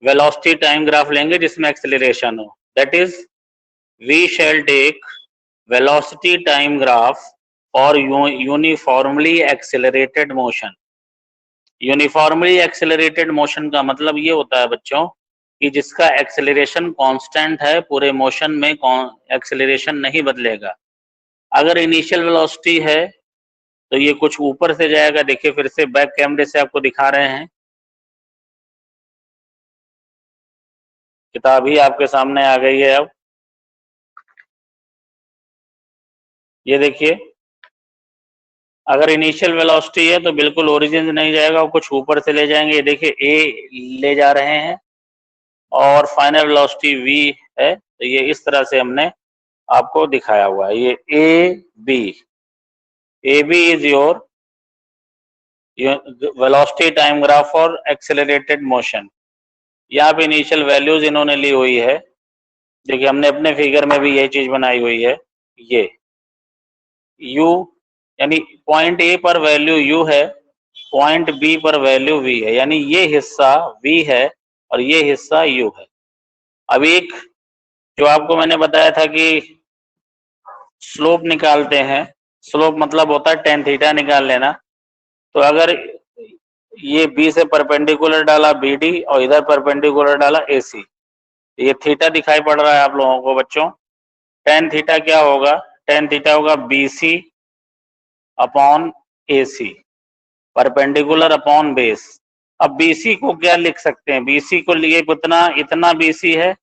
Velocity time graph लेंगे जिसमें acceleration हो, that is we shall take velocity time graph और uniformly accelerated motion. Uniformly accelerated motion का मतलब ये होता है बच्चों कि जिसका एक्सेलरेशन कांस्टेंट है, पूरे मोशन में एक्सेलरेशन नहीं बदलेगा। अगर इनिशियल वेलोसिटी है तो ये कुछ ऊपर से जाएगा। देखिए फिर से बैक कैमरे से आपको दिखा रहे हैं, किताब ही आपके सामने आ गई है। अब ये देखिए, अगर इनिशियल वेलोसिटी है तो बिल्कुल ओरिजिन से नहीं जाएगा, वो कुछ ऊपर से ले जाएंगे। ये देखिए ए ले जा रहे हैं और फाइनल वेलोसिटी वी है, तो ये इस तरह से हमने आपको दिखाया हुआ है। ये A B is your velocity time graph for accelerated motion. यहाँ पे इनिशियल वैल्यूज इन्होंने ली हुई है। देखिए हमने अपने फिगर में भी यही चीज बनाई हुई है। ये u यानी पॉइंट ए पर वैल्यू u है, पॉइंट बी पर वैल्यू v है, यानी ये हिस्सा v है और ये हिस्सा u है। अब एक जो आपको मैंने बताया था कि स्लोप निकालते हैं, स्लोप मतलब होता है टेन थीटा निकाल लेना। तो अगर ये बी से परपेंडिकुलर डाला BD और इधर परपेंडिकुलर डाला AC, ये थीटा दिखाई पड़ रहा है आप लोगों को बच्चों। टेन थीटा क्या होगा? टेन थीटा होगा BC upon AC, perpendicular upon base. अब BC को क्या लिख सकते हैं? BC को लिए इतना BC है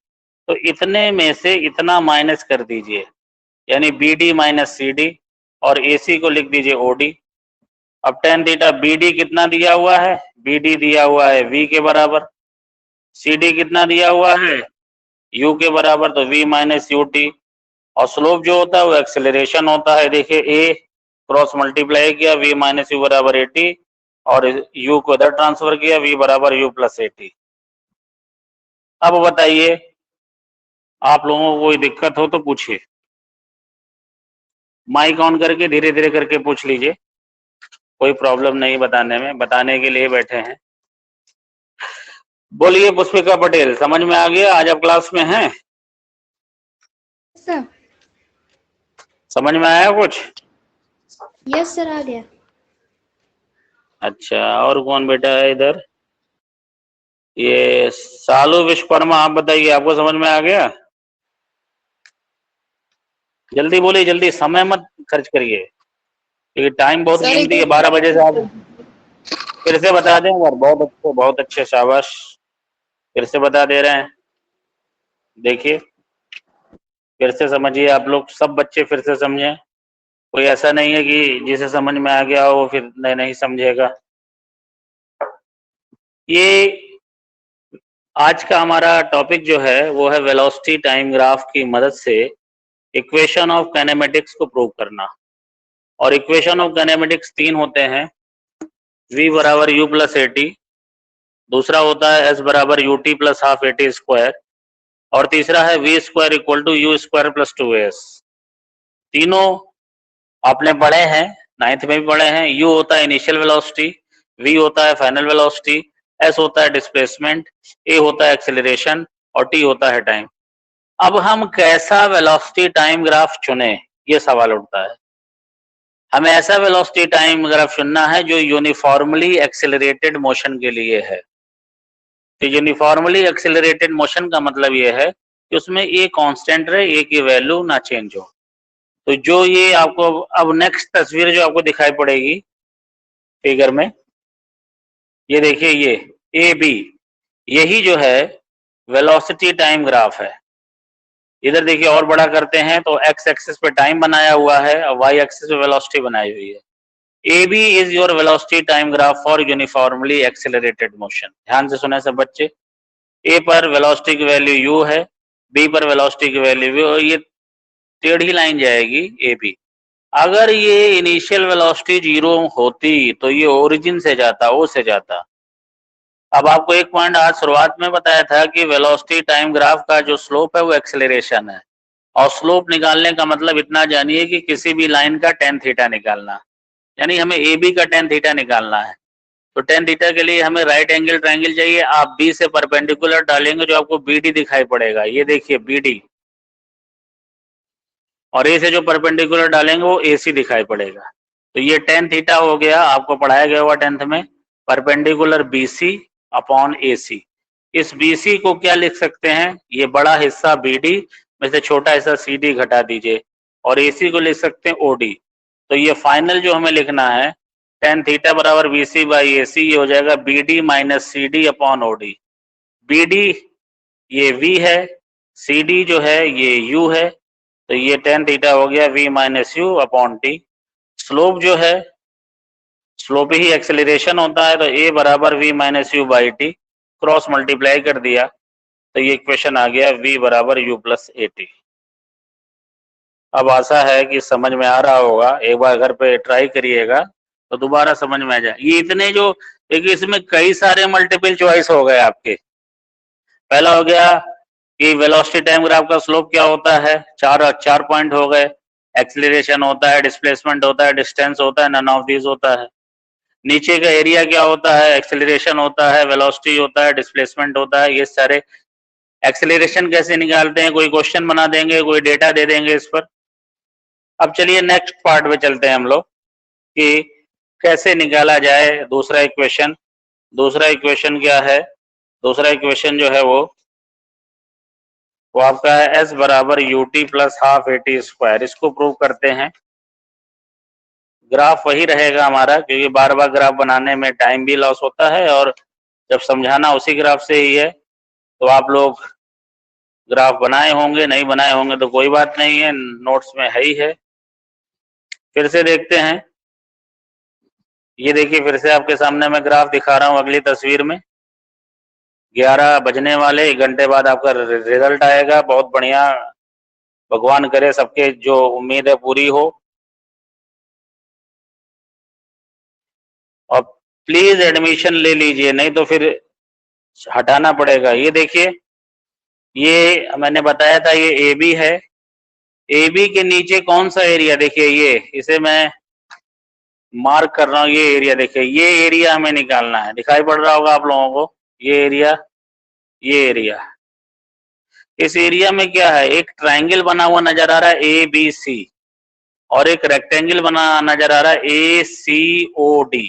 तो इतने में से इतना माइनस कर दीजिए, यानी BD माइनस CD, और AC को लिख दीजिए OD। अब टेन थीटा BD कितना दिया हुआ है? BD दिया हुआ है V के बराबर। CD कितना दिया हुआ है? U के बराबर, तो V माइनस UT। और स्लोप जो होता है वो एक्सेलरेशन होता है। देखिए A क्रॉस मल्टीप्लाई किया, V माइनस U बराबर 80, और U को इधर ट्रांसफर किया, V बराबर U प्लस 80। अब बताइए, आप लोगों को कोई दिक्कत हो तो पूछिए, माइक ऑन करके धीरे धीरे करके पूछ लीजिए, कोई प्रॉब्लम नहीं बताने में, बताने के लिए बैठे हैं। बोलिए पुष्पिका पटेल, समझ में आ गया? आज आप क्लास में हैं? सर समझ में आया कुछ? यस सर, आ गया। अच्छा, और कौन बेटा है इधर? ये सालू विश्वकर्मा, आप बताइए, आपको समझ में आ गया? जल्दी बोलिए, जल्दी, समय मत खर्च करिए क्योंकि टाइम बहुत कीमती है। 12 बजे से आप फिर से बता दें यार, बहुत अच्छे, शाबाश, फिर से बता दे रहे हैं। देखिए फिर से समझिए, आप लोग सब बच्चे फिर से समझें। कोई ऐसा नहीं है कि जिसे समझ में आ गया वो फिर नहीं समझेगा। ये आज का हमारा टॉपिक जो है वो है वेलोसिटी टाइम ग्राफ की मदद से इक्वेशन ऑफ काइनेमेटिक्स को प्रूव करना। और इक्वेशन ऑफ काइनेमेटिक्स 3 होते हैं, v बराबर u प्लस AT, दूसरा होता है s बराबर UT plus half AT square, और तीसरा है v square equal to u square plus 2s। तीनों आपने पढ़े हैं, 9th में भी पढ़े हैं। u होता है इनिशियल वेलोसिटी, v होता है फाइनल वेलोसिटी, s होता है डिस्प्लेसमेंट, a होता है एक्सेलरेशन, और t होता है टाइम। अब हम कैसा वेलोसिटी टाइम ग्राफ चुने, ये सवाल उठता है। हमें ऐसा वेलोसिटी टाइम ग्राफ चुनना है जो यूनिफॉर्मली एक्सेलरेटेड मोशन के लिए है। तो यूनिफॉर्मली एक्सेलरेटेड मोशन का मतलब ये है कि उसमें ए कांस्टेंट रहे, ए की वैल्यू ना चेंज हो। तो जो ये आपको अब नेक्स्ट तस्वीर जो आपको दिखाई पड़ेगी फिगर में, ये देखिए, ये ए बी, यही जो है वेलोसिटी टाइम ग्राफ है। इधर देखिए और बड़ा करते हैं तो एक्स एक्सिस पे टाइम बनाया हुआ है और वाई एक्सिस पे वेलोसिटी बनाई हुई है। AB is your velocity time graph for uniformly accelerated motion। ध्यान से सुने सब बच्चे, A पर वेलोसिटी की वैल्यू U है, B पर वेलोसिटी की वैल्यू V, और ये टेढ़ी लाइन जाएगी AB। अगर ये इनिशियल वेलोसिटी 0 होती तो ये ओरिजिन से जाता, O से जाता। अब आपको एक पॉइंट आज शुरुआत में बताया था कि वेलोसिटी टाइम ग्राफ का जो स्लोप है वो एक्सेलरेशन है, और स्लोप निकालने का मतलब इतना जानिए कि किसी भी लाइन का टेन थीटा निकालना, यानी हमें AB का टेन थीटा निकालना है। तो tan थीटा के लिए हमें राइट एंगल ट्रायंगल चाहिए। आप B से परपेंडिकुलर डालेंगे जो आपको BD दिखाई पड़ेगा, ये देखिए BD, और A से जो परपेंडिकुलर डालेंगे वो AC दिखाई पड़ेगा। तो ये tan थीटा हो गया, आपको पढ़ाया गया हुआ 10th में, परपेंडिकुलर BC अपॉन AC। इस BC को क्या लिख सकते हैं, ये बड़ा हिस्सा BD में से छोटा हिस्सा CD घटा दीजिए, और AC को लिख सकते हैं OD। तो ये फाइनल जो हमें लिखना है, tan थीटा बराबर BC बाई AC, ये हो जाएगा BD minus CD upon OD। BD ये V है, CD जो है ये U है, तो ये tan थीटा हो गया V minus U upon T. Slope जो है, स्लोप ही एक्सेलरेशन होता है, तो A बराबर V minus U by T, cross multiply कर दिया तो ये इक्वेशन आ गया V बराबर U प्लस ए टी। अब आशा है कि समझ में आ रहा होगा, एक बार घर पे ट्राई करिएगा तो दोबारा समझ में आ जाए। ये इतने जो, देखिए इसमें कई सारे मल्टीपल चॉइस हो गए आपके। पहला हो गया कि वेलोसिटी टाइम ग्राफ का स्लोप क्या होता है, चार पॉइंट हो गए, एक्सीलरेशन होता है, डिस्प्लेसमेंट होता है, डिस्टेंस होता है, नन ऑफ दीज होता है। नीचे का एरिया क्या होता है, एक्सीलरेशन होता है, वेलोसिटी होता है, डिस्प्लेसमेंट होता है, ये सारे। एक्सीलरेशन कैसे निकालते हैं, कोई क्वेश्चन बना देंगे, कोई डेटा दे देंगे इस पर। अब चलिए नेक्स्ट पार्ट में चलते हैं हम लोग कि कैसे निकाला जाए दूसरा इक्वेशन। दूसरा इक्वेशन क्या है, दूसरा इक्वेशन जो है वो आपका है S बराबर U T plus half A T square. इसको प्रूव करते हैं। ग्राफ वही रहेगा हमारा, क्योंकि बार बार ग्राफ बनाने में टाइम भी लॉस होता है, और जब समझाना उसी ग्राफ से ही है, तो आप लोग ग्राफ बनाए होंगे, नहीं बनाए होंगे तो कोई बात नहीं है, नोट्स में है ही है। फिर से देखते हैं, ये देखिए फिर से आपके सामने मैं ग्राफ दिखा रहा हूँ अगली तस्वीर में। 11 बजने वाले, 1 घंटे बाद आपका रिजल्ट आएगा। बहुत बढ़िया, भगवान करे सबके जो उम्मीद है पूरी हो। और प्लीज एडमिशन ले लीजिए, नहीं तो फिर हटाना पड़ेगा। ये देखिए, ये मैंने बताया था ये ए बी है, ए बी के नीचे कौन सा एरिया, देखिए ये, इसे मैं मार्क कर रहा हूँ, ये एरिया देखिए, ये एरिया हमें निकालना है। दिखाई पड़ रहा होगा आप लोगों को ये एरिया, ये एरिया। इस एरिया में क्या है, एक ट्रायंगल बना हुआ नजर आ रहा है ए बी सी, और एक रेक्टेंगल बना नजर आ रहा है ए सी ओ डी।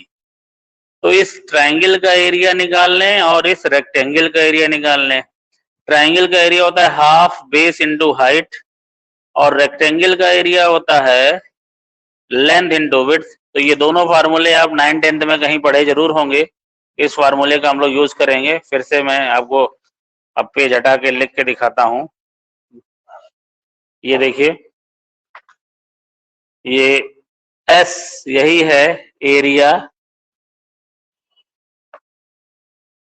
तो इस ट्रायंगल का एरिया निकाल लें और इस रेक्टेंगल का एरिया निकाल लें। ट्रायंगल का एरिया होता है हाफ बेस इंटू हाइट, और रेक्टेंगल का एरिया होता है लेंथ इंटू विड्थ। तो ये दोनों फार्मूले आप 9th-10th में कहीं पढ़े जरूर होंगे। इस फार्मूले का हम लोग यूज करेंगे। फिर से मैं आपको अब पेज हटा के लिख के दिखाता हूं। ये देखिए, ये एस यही है area,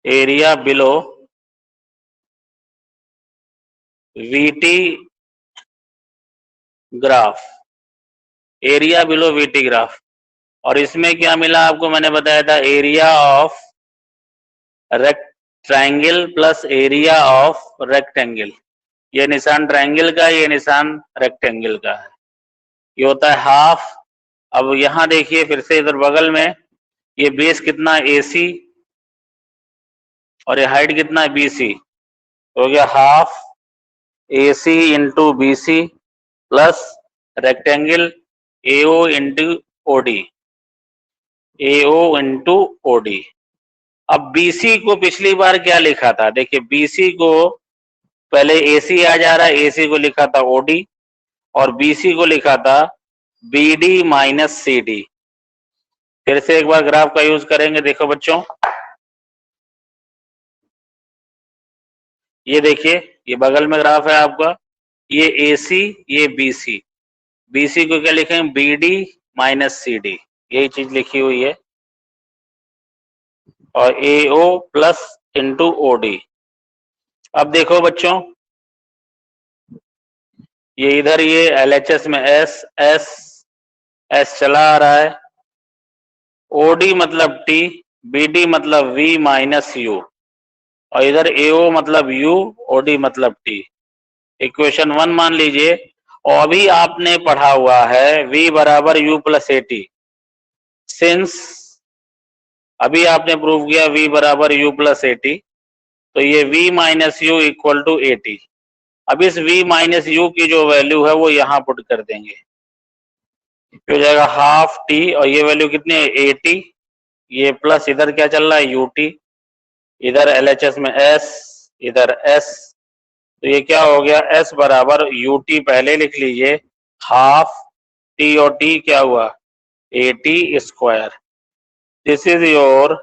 area below VT graph, area below VT graph. और इसमें क्या मिला आपको, मैंने बताया था area of triangle plus area of rectangle. ये निशान ट्रायंगल का, ये निशान रेक्टेंगल का है, ये होता है हाफ। अब यहां देखिए फिर से इधर बगल में, ये बेस कितना AC और ये हाइट कितना है BC, हो गया half AC into BC plus rectangle AO into OD, AO into OD। अब BC को पिछली बार क्या लिखा था, देखिए BC को पहले AC आ जा रहा है, AC को लिखा था OD, और BC को लिखा था BD माइनस CD। फिर से एक बार ग्राफ का यूज करेंगे, देखो बच्चों, ये देखिए, ये बगल में ग्राफ है आपका, ये AC, ये BC। BC को क्या लिखेंगे, BD माइनस CD, यही चीज लिखी हुई है, और AO प्लस इंटू OD। अब देखो बच्चों, ये इधर ये LHS में S S S चला आ रहा है, OD मतलब T, BD मतलब V माइनस U, और इधर AO मतलब U, OD मतलब T। इक्वेशन 1 मान लीजिए। और अभी आपने पढ़ा हुआ है V बराबर U प्लस AT। सिंस अभी आपने प्रूव किया v बराबर u प्लस एटी, तो ये v minus U equal to AT. अब इस v माइनस यू की जो वैल्यू है वो यहाँ पुट कर देंगे, हो जाएगा हाफ टी, और ये वैल्यू कितनी है, एटी, ये प्लस इधर क्या चल रहा है, यूटी, इधर एलएचएस में s, इधर s, तो ये क्या हो गया, s बराबर यूटी पहले लिख लीजिए, हाफ टी, और t क्या हुआ, A T square. This is your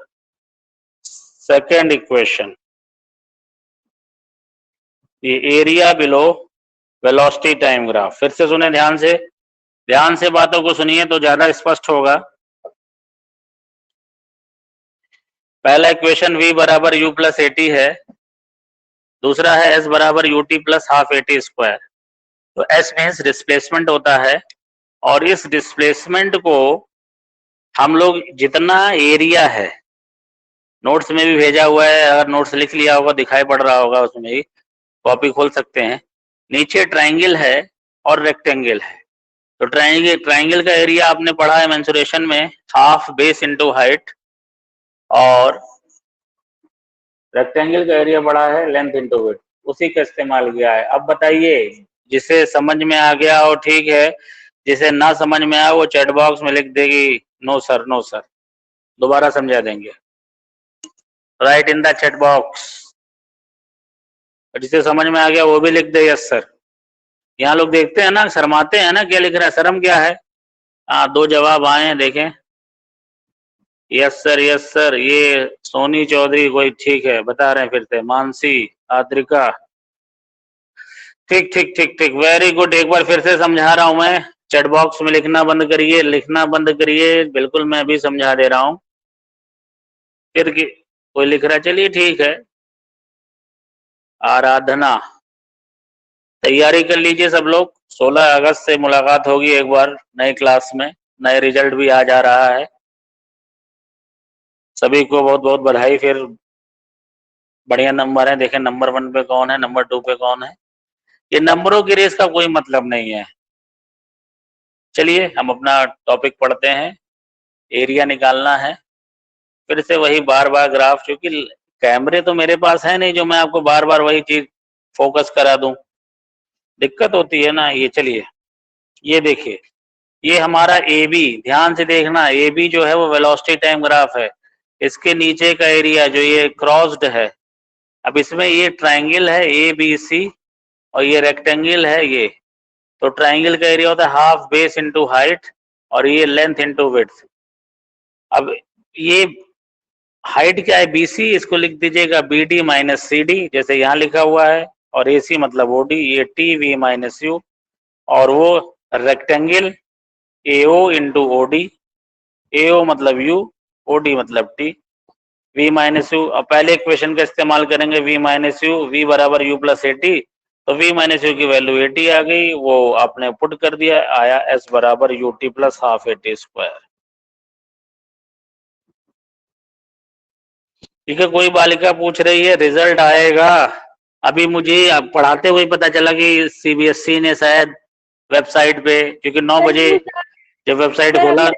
second equation. ये area below velocity time graph. फिर से सुने ध्यान से बातों को सुनिए तो ज्यादा स्पष्ट होगा। पहला इक्वेशन v बराबर u प्लस एटी है, दूसरा है s बराबर ut plus half eighty square. तो s मीन्स डिस्प्लेसमेंट होता है, और इस डिस्प्लेसमेंट को हम लोग जितना एरिया है, नोट्स में भी भेजा हुआ है, अगर नोट्स लिख लिया होगा दिखाई पड़ रहा होगा, उसमें ही कॉपी खोल सकते हैं। नीचे ट्राइंगल है और रेक्टेंगल है, तो ट्राइंगल का एरिया आपने पढ़ा है मेंसुरेशन में, हाफ बेस इनटू हाइट, और रेक्टेंगल का एरिया पढ़ा है लेंथ इनटू विड्थ, उसी का इस्तेमाल किया है। अब बताइए, जिसे समझ में आ गया हो ठीक है, जिसे ना समझ में आया वो चैट बॉक्स में लिख देगी नो सर, नो सर, दोबारा समझा देंगे, right in the chat box. जिसे समझ में आ गया वो भी लिख दे यस सर। यहाँ लोग देखते हैं ना, शर्माते हैं ना, क्या लिख रहा है, शर्म क्या है। हाँ, दो जवाब आए हैं, देखें, यस सर, यस सर। ये सोनी चौधरी कोई ठीक है बता रहे हैं, फिर से मानसी, आद्रिका, ठीक ठीक ठीक ठीक, वेरी गुड। एक बार फिर से समझा रहा हूं मैं, चैट बॉक्स में लिखना बंद करिए, लिखना बंद करिए, बिल्कुल मैं भी समझा दे रहा हूं। फिर कोई लिख रहा है, चलिए ठीक है। आराधना, तैयारी कर लीजिए सब लोग, 16 अगस्त से मुलाकात होगी एक बार नए क्लास में, नए रिजल्ट भी आ जा रहा है। सभी को बहुत बहुत बधाई। फिर बढ़िया नंबर है, देखें नंबर 1 पे कौन है, नंबर 2 पे कौन है। ये नंबरों की रेस का कोई मतलब नहीं है। चलिए हम अपना टॉपिक पढ़ते हैं, एरिया निकालना है। फिर से वही बार बार ग्राफ, क्योंकि कैमरे तो मेरे पास है नहीं जो मैं आपको बार बार वही चीज फोकस करा दूं, दिक्कत होती है ना। ये चलिए, ये देखिए, ये हमारा ए बी, ध्यान से देखना, ए बी जो है वो वेलोसिटी टाइम ग्राफ है। इसके नीचे का एरिया जो ये क्रॉस्ड है, अब इसमें ये ट्राइंगल है ए बी सी, और ये रेक्टेंगल है ये, तो ट्राइंगल का एरिया होता है हाफ बेस इनटू हाइट, और ये लेंथ इनटू विड्थ। अब ये हाइट क्या है, बीसी, इसको लिख दीजिएगा B D minus C D, जैसे यहाँ लिखा हुआ है, और ए सी मतलब ओ डी, ये टी वी माइनस यू, और वो rectangle A O into O D, A O मतलब यू, ओ डी मतलब टी, v माइनस यू। अब पहले इक्वेशन का इस्तेमाल करेंगे, v माइनस यू, v बराबर यू प्लस एटी, तो v माइनस यू की वैल्यू एटी आ गई, वो आपने पुट कर दिया, आया s बराबर U T plus half eighty square. ठीक है, कोई बालिका पूछ रही है रिजल्ट आएगा, अभी मुझे पढ़ाते हुए पता चला कि सीबीएसई ने शायद वेबसाइट पे, क्योंकि 9 बजे जब वेबसाइट खोला,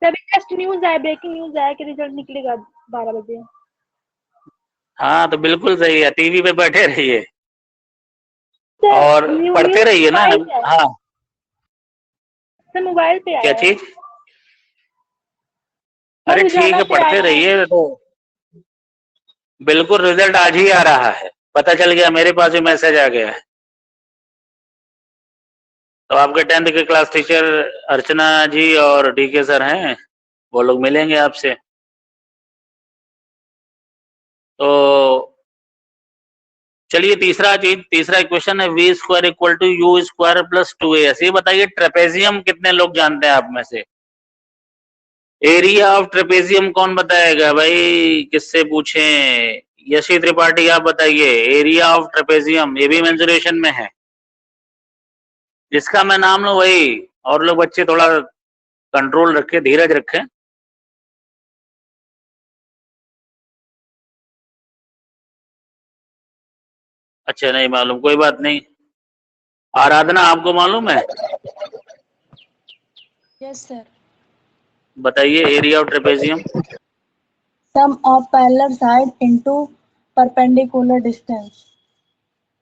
तभी जस्ट न्यूज आया, ब्रेकिंग न्यूज आया कि रिजल्ट निकलेगा 12 बजे। हाँ तो बिल्कुल सही है, टीवी पे बैठे रहिए और पढ़ते रहिए ना। हाँ, सर मोबाइल पे आया क्या चीज, अरे ठीक है, पढ़ते रहिए। तो बिल्कुल रिजल्ट आज ही आ रहा है, पता चल गया, मेरे पास भी मैसेज आ गया है। तो आपके 10th के क्लास टीचर अर्चना जी और डीके सर हैं, वो लोग मिलेंगे आपसे। तो चलिए तीसरा इक्वेशन है V square equal to U square plus 2as। ये बताइए ट्रेपेजियम कितने लोग जानते हैं आप में से, एरिया ऑफ ट्रेपेजियम कौन बताएगा भाई, किससे पूछें, यशी त्रिपाठी आप बताइए, एरिया ऑफ ट्रेपेजियम, ये भी मेंसुरेशन में है, जिसका मैं नाम लूं वही। और लोग बच्चे थोड़ा कंट्रोल रखें, धीरज रखें। अच्छा नहीं मालूम, कोई बात नहीं। आराधना आपको मालूम है? Yes sir. बताइए area of trapezium. Sum of parallel side into perpendicular distance.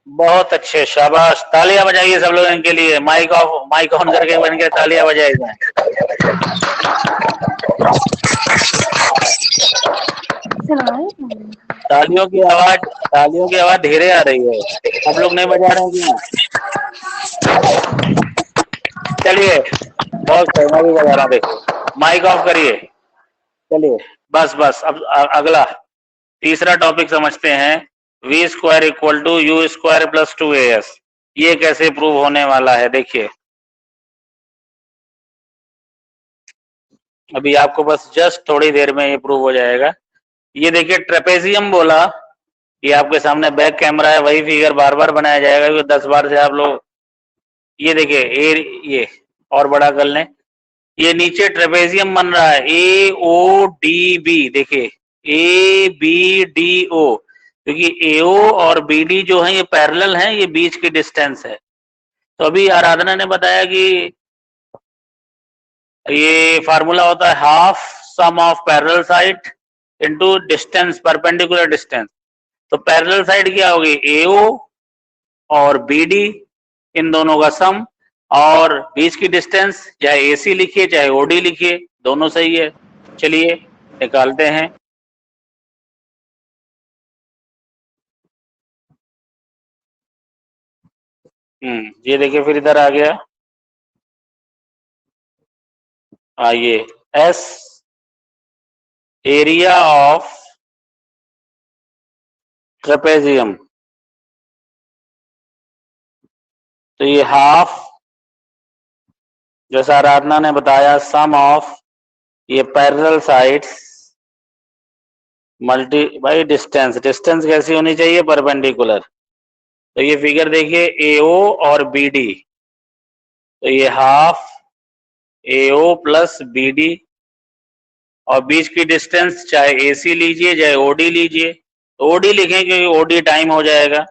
बहुत अच्छे, शाबाश, तालियां बजाइए सब लोग इनके लिए। माइक ऑन करके बन के तालियां बजाई जाए। तालियों की आवाज धीरे आ रही है, आप लोग नहीं बजा रहे हैं क्यों? चलिए, बहुत सही, मैं भी बजा रहा हूं, देखो माइक ऑफ करिए। चलिए बस बस, अब अगला तीसरा टॉपिक समझते हैं। V square equal to U square plus 2as, ये कैसे प्रूव होने वाला है देखिए। अभी आपको बस जस्ट थोड़ी देर में ये प्रूव हो जाएगा। ये देखिए ट्रेपेजियम बोला, ये आपके सामने बैक कैमरा है, वही फिगर बार बार बनाया जाएगा क्योंकि 10 बार से आप लोग, ये देखिए ये और बड़ा कर लें, ये नीचे ट्रेपेजियम बन रहा है AODB, देखिए ABDO, क्योंकि AO और BD जो है ये पैरेलल हैं, ये बीच की डिस्टेंस है। तो अभी आराधना ने बताया कि ये फार्मूला होता है half sum of parallel side into distance, perpendicular distance. तो पैरेलल साइड क्या होगी, AO और BD, इन दोनों का सम, और बीच की डिस्टेंस चाहे AC लिखिए चाहे OD लिखिए, दोनों सही है। चलिए निकालते हैं। ये देखिए फिर इधर आ गया, आइए S एरिया ऑफ ट्रेपेजियम, तो ये हाफ, जैसा आराधना ने बताया, सम ऑफ ये parallel sides multi by distance, distance कैसी होनी चाहिए, परपेंडिकुलर। तो ये फिगर देखिए AO और BD, तो ये हाफ AO प्लस BD, और बीच की डिस्टेंस चाहे AC लीजिए चाहे OD लीजिए, तो OD लिखें क्योंकि OD टाइम हो जाएगा।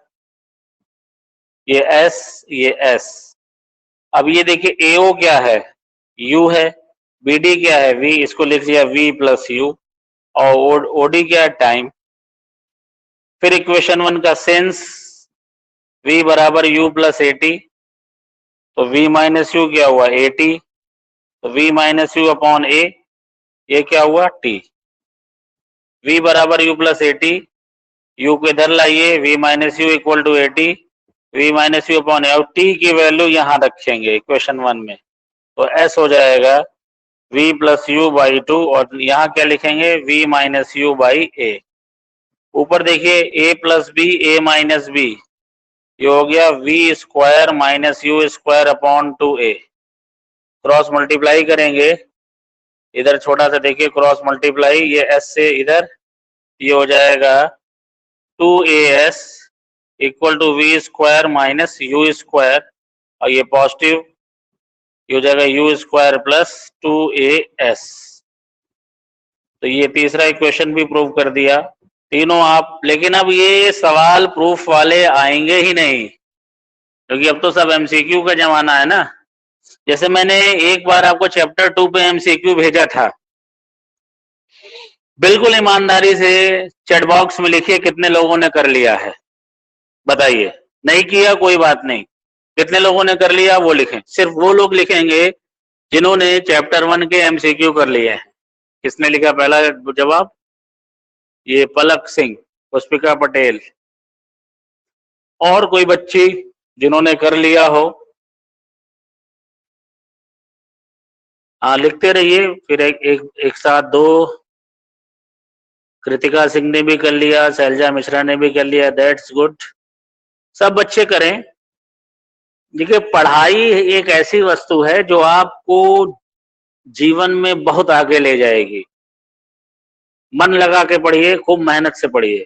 ये S, ये S। अब ये देखिए AO क्या है, U है, BD क्या है, V, इसको लिख दिया V प्लस U, और OD क्या है, टाइम। फिर इक्वेशन 1 का सेंस, V बराबर U प्लस AT, तो V माइनस यू क्या हुआ, AT, तो V minus U upon A, ये क्या हुआ, T। V बराबर U प्लस AT, U को इधर लाइए, V minus U equal to AT, V minus U upon A, T की वैल्यू यहाँ रखेंगे इक्वेशन 1 में, तो S हो जाएगा V प्लस यू बाई 2, और यहाँ क्या लिखेंगे, V minus U by A। ऊपर देखिए A plus B, A minus B, ये हो गया V square minus U square upon 2A। Cross multiply करेंगे, इधर छोटा सा देखिए क्रॉस मल्टीप्लाई, ये S से इधर, ये हो जाएगा 2AS equal to V square minus U square, और ये पॉजिटिव, ये हो जाएगा U स्क्वायर प्लस 2AS। तो ये तीसरा इक्वेशन भी प्रूव कर दिया तीनों आप। लेकिन अब ये सवाल प्रूफ वाले आएंगे ही नहीं, क्योंकि अब तो सब MCQ का जमाना है ना। जैसे मैंने एक बार आपको चैप्टर 2 पे MCQ भेजा था, बिल्कुल ईमानदारी से चैट बॉक्स में लिखिए कितने लोगों ने कर लिया है, बताइए। नहीं किया कोई बात नहीं, कितने लोगों ने कर लिया वो लिखें। सिर्फ वो लोग लिखेंगे जिन्होंने चैप्टर 1 के MCQ कर लिए हैं। किसने लिखा पहला जवाब, ये पलक सिंह, पुष्पिका पटेल। और कोई बच्ची जिन्होंने कर लिया हो, हाँ लिखते रहिए। फिर एक साथ दो, कृतिका सिंह ने भी कर लिया, शैलजा मिश्रा ने भी कर लिया, दैट्स गुड, सब बच्चे करें। देखिए पढ़ाई एक ऐसी वस्तु है जो आपको जीवन में बहुत आगे ले जाएगी। मन लगा के पढ़िए, खूब मेहनत से पढ़िए,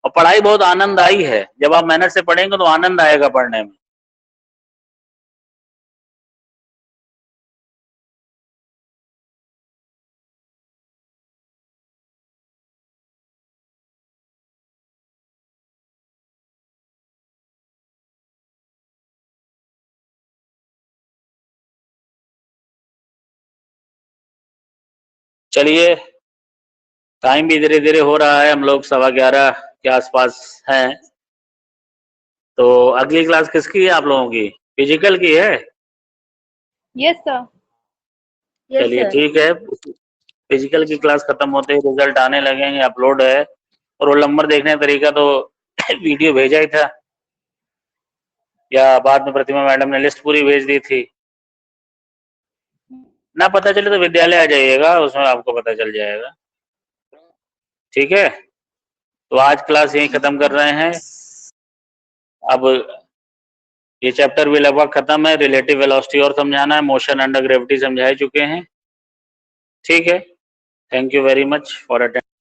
और पढ़ाई बहुत आनंददायी है। जब आप मेहनत से पढ़ेंगे तो आनंद आएगा पढ़ने में। चलिए, टाइम भी धीरे धीरे हो रहा है, हम लोग 11:15 के आसपास हैं। तो अगली क्लास किसकी है आप लोगों की? फिजिकल की है? Yes sir. चलिए ठीक है, फिजिकल की क्लास खत्म होते ही रिजल्ट आने लगेंगे, अपलोड है। और रोल नंबर देखने का तरीका तो वीडियो भेजा ही था, या बाद में प्रतिमा मैडम ने लिस्ट पूरी भेज दी थी? ना पता चले तो विद्यालय आ जाइएगा, उसमें आपको पता चल जाएगा। ठीक है, तो आज क्लास यहीं खत्म कर रहे हैं। अब ये चैप्टर भी लगभग खत्म है, रिलेटिव वेलोसिटी और समझाना है, मोशन अंडर ग्रेविटी समझा चुके हैं। ठीक है, thank you very much for attending.